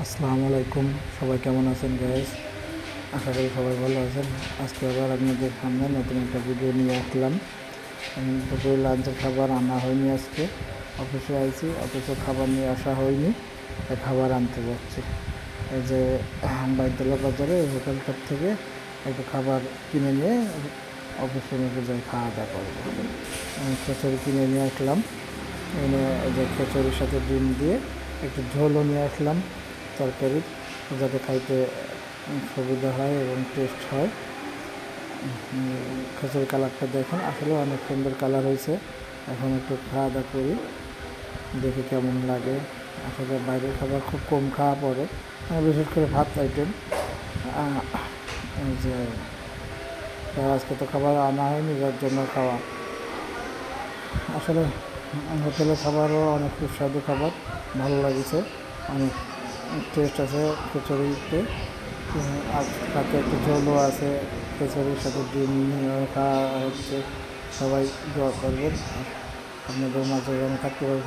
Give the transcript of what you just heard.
আসসালামু আলাইকুম। সবাই কেমন আছেন গাইস? আশা করি সবাই ভালো আছেন। আজকে আবার আপনাদের সামনে নতুন একটা ভিডিও নিয়ে আসলাম। দুপুরে লাঞ্চের খাবার আনা হয়নি আজকে। অফিসে আইছি, অফিসে খাবার নিয়ে আসা হয়নি, তাই খাবার আনতে যাচ্ছি। এই যে বাইতুল্লাহ বাজারে হোটেলটার থেকে একটু খাবার কিনে নিয়ে অফিসে নিয়ে যাই খাওয়া দাওয়া করবো। খিচুড়ি কিনে নিয়ে আসলাম, এনে এই যে খিচুড়ির সাথে ডিম দিয়ে একটু ঝোলও নিয়ে আসলাম তরকারির, যাতে খাইতে সুবিধা হয় এবং টেস্ট হয়। খিচুড়ির কালারটা দেখেন, আসলে অনেক সুন্দর কালার হয়েছে। এখন একটু খাওয়া দাওয়া করি, দেখি কেমন লাগে। আসলে বাইরের খাবার খুব কম খাওয়া পড়ে, বিশেষ করে ভাত আইটেম। এই যে আজকে তো খাবার আনা হয়নি, যার জন্য খাওয়া। আসলে হোটেলের খাবারও অনেক সুস্বাদু খাবার, ভালো লাগছে, অনেক টেস্ট আছে খিচুড়িতে। আর সাথে একটু ঝোলও আছে, খিচুড়ির সাথে ডিম খাওয়া হচ্ছে। সবাই দোয়া করবেন, আপনাদের মাঝে যেন থাকতে পারি।